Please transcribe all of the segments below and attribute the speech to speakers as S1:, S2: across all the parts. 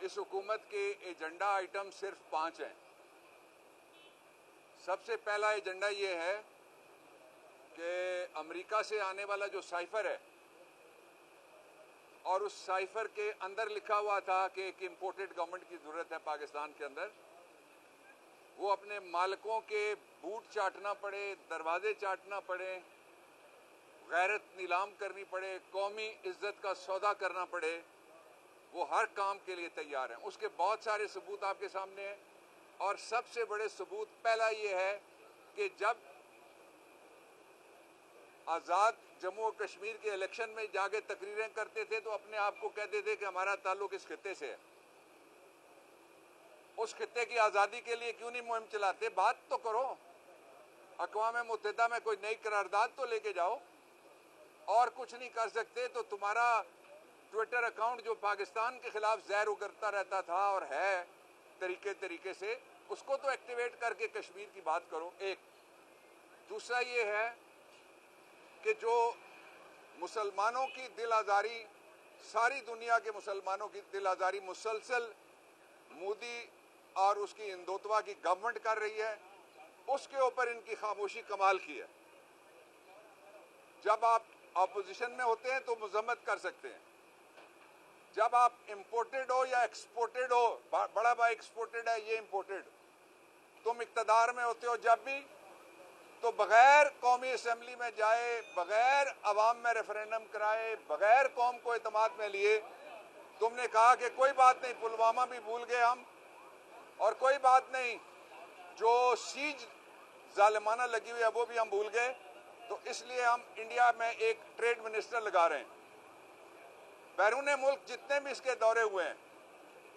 S1: इस हुकूमत के एजेंडा आइटम सिर्फ 5 हैं। सबसे पहला एजेंडा ये है कि अमेरिका से आने वाला जो साइफर है, और उस साइफर के अंदर लिखा हुआ था कि एक इम्पोर्टेड गवर्नमेंट की जरूरत है पाकिस्तान के अंदर, वो अपने मालिकों के बूट चाटना पड़े, दरवाजे चाटना पड़े, गैरत नीलाम करनी पड़े, कौमी इज्जत का सौदा करना पड़े, वो हर काम के लिए तैयार हैं। उसके बहुत सारे सबूत आपके सामने हैं। और सबसे बड़े सबूत पहला ये है कि जब आज़ाद जम्मू और कश्मीर के इलेक्शन में जाके तकरीरें करते थे तो अपने आप को कहते थे कि हमारा ताल्लुक इस खित्ते से है। उस खित्ते की आज़ादी के लिए क्यों नहीं मुहिम चलाते? बात तो करो, अक़वाम मुत्तहिदा में कोई नई करारदाद तो लेके जाओ। और कुछ नहीं कर सकते तो तुम्हारा ट्विटर अकाउंट जो पाकिस्तान के खिलाफ जहर उगरता रहता था और है तरीके से, उसको तो एक्टिवेट करके कश्मीर की बात करो। एक दूसरा ये है कि जो मुसलमानों की दिल आज़ारी, सारी दुनिया के मुसलमानों की दिल आज़ारी मुसलसल मोदी और उसकी हिंदुत्वा की गवर्नमेंट कर रही है, उसके ऊपर इनकी खामोशी कमाल की है। जब आप ऑपोजिशन में होते हैं तो मजम्मत कर सकते हैं, जब आप इंपोर्टेड हो या एक्सपोर्टेड हो, बड़ा भाई एक्सपोर्टेड है, ये इंपोर्टेड, तुम इक्तदार में होते हो जब भी, तो बगैर कौमी असेंबली में जाए, बगैर अवाम में रेफरेंडम कराए, बगैर कौम को एतमाद में लिए तुमने कहा कि कोई बात नहीं, पुलवामा भी भूल गए हम, और कोई बात नहीं, जो सीज जालिमाना लगी हुई है वो भी हम भूल गए। तो इसलिए हम इंडिया में एक ट्रेड मिनिस्टर लगा रहे हैं। बैरून मुल्क जितने भी इसके दौरे हुए हैं,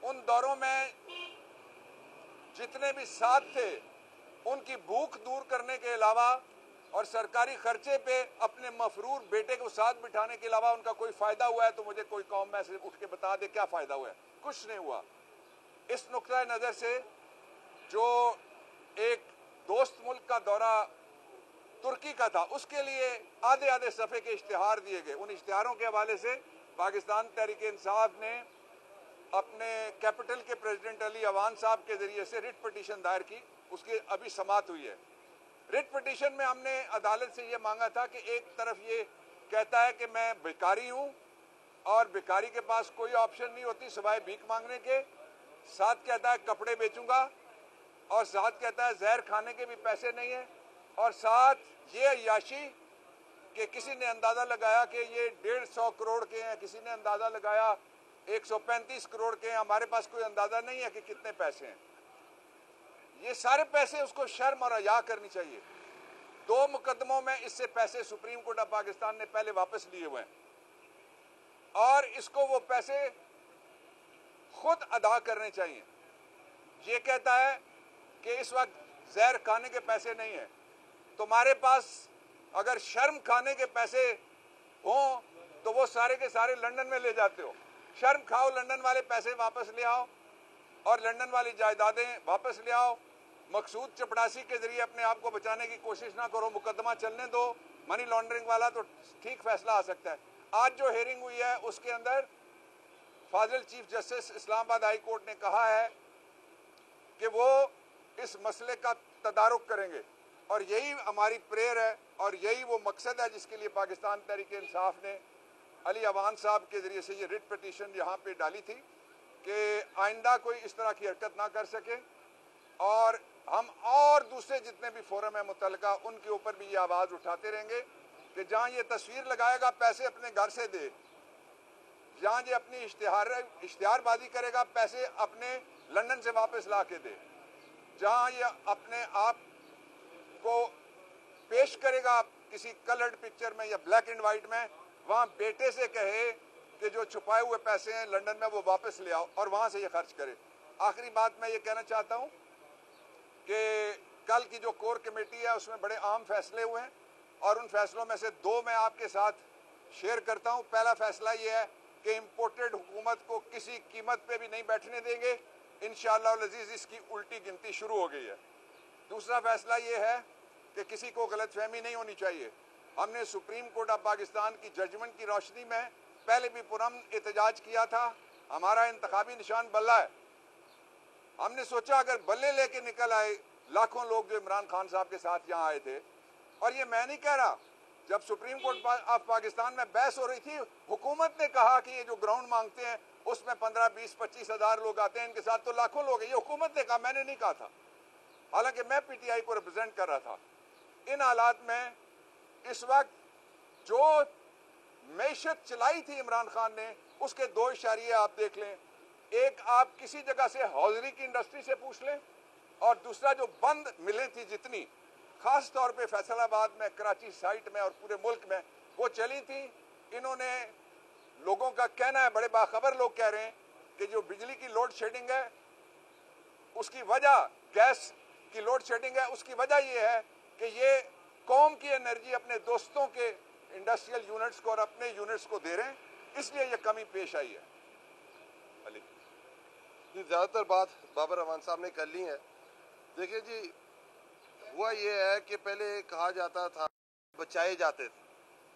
S1: उन दौरों में जितने भी साथ थे, उनकी भूख दूर करने के अलावा और सरकारी खर्चे पे अपने मफरूर बेटे को साथ बिठाने के अलावा उनका कोई फायदा हुआ है तो मुझे कोई कौम में से उठ के बता दे क्या फायदा हुआ है? कुछ नहीं हुआ। इस नुक्ता नजर से जो एक दोस्त मुल्क का दौरा तुर्की का था, उसके लिए आधे आधे सफ़े के इश्तिहार दिए गए। उन इश्तिहारों के हवाले से पाकिस्तान तहरीक इंसाफ ने अपने कैपिटल के प्रेसिडेंट अली अवान साहब के जरिए से रिट पिटीशन दायर की, उसकी अभी समाअत हुई है। रिट पिटीशन में हमने अदालत से ये मांगा था कि एक तरफ ये कहता है कि मैं भिखारी हूँ और भिखारी के पास कोई ऑप्शन नहीं होती सिवाय भीख मांगने के, साथ कहता है कपड़े बेचूंगा, और साथ कहता है जहर खाने के भी पैसे नहीं है, और साथ ये अय्याशी कि किसी ने अंदाजा लगाया कि ये 150 करोड़ के हैं, किसी ने अंदाजा लगाया 135 करोड़ के हैं, हमारे पास कोई अंदाजा नहीं है कि कितने पैसे हैं। ये सारे पैसे उसको शर्म और हया करनी चाहिए। 2 मुकदमों में इससे पैसे सुप्रीम कोर्ट ऑफ पाकिस्तान ने पहले वापस लिए हुए हैं, और इसको वो पैसे खुद अदा करने चाहिए। ये कहता है कि इस वक्त जहर खाने के पैसे नहीं है। तुम्हारे पास अगर शर्म खाने के पैसे हों तो वो सारे के सारे लंदन में ले जाते हो। शर्म खाओ, लंदन वाले पैसे वापस ले आओ और लंदन वाली जायदादें वापस ले आओ। मकसूद चपड़ासी के जरिए अपने आप को बचाने की कोशिश ना करो, मुकदमा चलने दो। मनी लॉन्ड्रिंग वाला तो ठीक फैसला आ सकता है। आज जो हेयरिंग हुई है उसके अंदर Fazil chief justice Islamabad high court ने कहा है कि वो इस मसले का तदारुक करेंगे, और यही हमारी प्रेयर है और यही वो मकसद है जिसके लिए पाकिस्तान तहरीक इंसाफ ने अली अवान साहब के जरिए से ये रिट पिटीशन यहाँ पे डाली थी कि आइंदा कोई इस तरह की हरकत ना कर सके। और हम और दूसरे जितने भी फोरम है मुतल्लिका, उनके ऊपर भी ये आवाज़ उठाते रहेंगे कि जहाँ ये तस्वीर लगाएगा पैसे अपने घर से दे, जहाँ ये अपनी इश्तिहारबाजी करेगा पैसे अपने लंदन से वापस ला के दे, जहाँ ये अपने आप को पेश करेगा किसी कलर्ड पिक्चर में या ब्लैक एंड व्हाइट में, वहाँ बेटे से कहे कि जो छुपाए हुए पैसे हैं लंदन में वो वापस ले आओ और वहाँ से ये खर्च करे। आखिरी बात मैं ये कहना चाहता हूँ कि कल की जो कोर कमेटी है उसमें बड़े अहम फैसले हुए हैं, और उन फैसलों में से 2 मैं आपके साथ शेयर करता हूँ। पहला फैसला ये है कि इम्पोर्टेड हुकूमत को किसी कीमत पे भी नहीं बैठने देंगे। इंशाअल्लाह अज़ीज़ इसकी उल्टी गिनती शुरू हो गई है। दूसरा फैसला ये है कि किसी को गलतफहमी नहीं होनी चाहिए। हमने सुप्रीम कोर्ट ऑफ पाकिस्तान की जजमेंट की रोशनी में पहले भी पुरअमन एहतजाज किया था हमारा इंतखाबी निशान बल्ला है। हमने सोचा अगर बल्ले लेके निकल आए लाखों लोग जो इमरान खान साहब के साथ यहाँ आए थे, और ये मैं नहीं कह रहा, जब सुप्रीम कोर्ट ऑफ पाकिस्तान में बहस हो रही थी, हुकूमत ने कहा कि ये जो ग्राउंड मांगते हैं उसमें 15, 20, 25 हजार लोग आते हैं, इनके साथ तो लाखों लोग हैं। ये हुकूमत ने कहा, मैंने नहीं कहा था, हालांकि मैं पीटीआई को रिप्रेजेंट कर रहा था। इन हालात में इस वक्त जो मैशत चलाई थी इमरान खान ने, उसके दो इशारे आप देख लें। एक, आप किसी जगह से हौजरी की इंडस्ट्री से पूछ लें, और दूसरा जो बंद मिलें थी जितनी, खास तौर पे फैसलाबाद में, कराची साइट में और पूरे मुल्क में वो चली थी, इन्होंने, लोगों का कहना है, बड़े बाखबर लोग कह रहे हैं कि जो बिजली की लोड शेडिंग है उसकी वजह, गैस की लोड शेडिंग है, उसकी वजह यह है कि ये कौम की एनर्जी अपने दोस्तों के इंडस्ट्रियल यूनिट्स को और अपने यूनिट्स को दे रहे हैं, इसलिए ये कमी पेश आई है। अली
S2: जी, ज़्यादातर बात बाबर रहमान साहब ने कर ली है। देखिए जी, हुआ ये है कि पहले कहा जाता था बचाए जाते थे,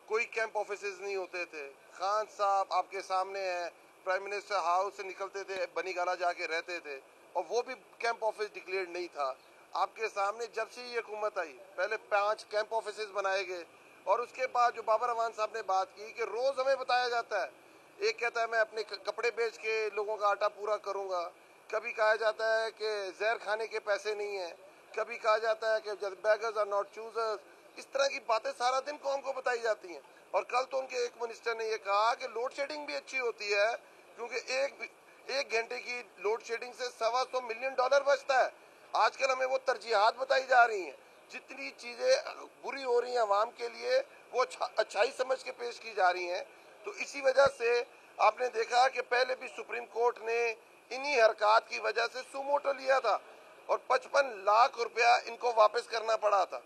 S2: कोई कैंप ऑफिसेज नहीं होते थे। खान साहब आपके सामने है, प्राइम मिनिस्टर हाउस से निकलते थे, बनीगाला जाके रहते थे, और वो भी कैंप ऑफिस डिक्लेयर्ड नहीं था। आपके सामने जब से ये हुकूमत आई, पहले 5 कैंप ऑफिसेज बनाए गए, और उसके बाद जो बाबर रहमान साहब ने बात की कि रोज हमें बताया जाता है, एक कहता है मैं अपने कपड़े बेच के लोगों का आटा पूरा करूंगा, कभी कहा जाता है कि जहर खाने के पैसे नहीं है, कभी कहा जाता है कि बेगर्स आर नॉट चूजर्स। इस तरह की बातें सारा दिन कौम को बताई जाती हैं। और कल तो उनके एक मिनिस्टर ने ये कहा कि लोड शेडिंग भी अच्छी होती है, क्योंकि एक घंटे की लोड शेडिंग से $125 मिलियन बचता है। आजकल हमें वो तरजीहात बताई जा रही हैं, जितनी चीजें बुरी हो रही हैं आवाम के लिए, वो अच्छाई समझ के पेश की जा रही हैं। तो इसी वजह से आपने देखा कि पहले भी सुप्रीम कोर्ट ने इन्हीं हरकत की वजह से सुमोटो लिया था, और 55 लाख रुपया इनको वापस करना पड़ा था,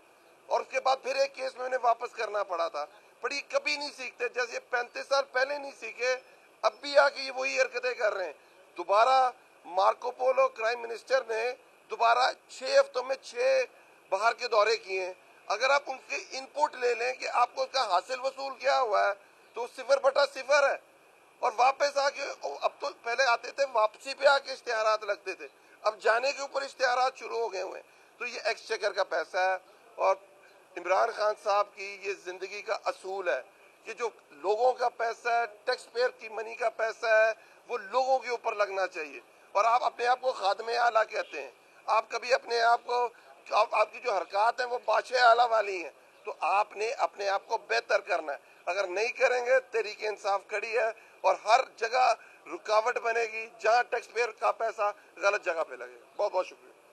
S2: और उसके बाद फिर एक केस में उन्हें वापस करना पड़ा था। पर ये कभी नहीं सीखते, जैसे 35 साल पहले नहीं सीखे, अब भी आके ये वही हरकतें कर रहे हैं। दोबारा मार्को पोलो क्राइम मिनिस्टर ने दोबारा 6 हफ्तों में 6 बाहर के दौरे किए हैं। अगर आप उनके इनपुट ले लें कि आपको उसका हासिल वसूल क्या हुआ है, तो 0/0 है। और वापस आके, अब तो पहले आते थे वापसी पे आके इश्तिहारात लगते थे, अब जाने के ऊपर इश्तिहारात शुरू हो गए हुए। तो ये एक्सचेकर का पैसा है, और इमरान खान साहब की ये जिंदगी का असूल है कि जो लोगों का पैसा है, टैक्स पेयर की मनी का पैसा है, वो लोगों के ऊपर लगना चाहिए। और आप अपने आप को खादमे आला कहते हैं, आप कभी अपने आप को, आपकी जो हरकत है वो बादशाह आला वाली हैं, तो आपने अपने आप को बेहतर करना है। अगर नहीं करेंगे, तहरीक इंसाफ खड़ी है और हर जगह रुकावट बनेगी जहां टैक्स पेयर का पैसा गलत जगह पे लगेगा। बहुत बहुत शुक्रिया।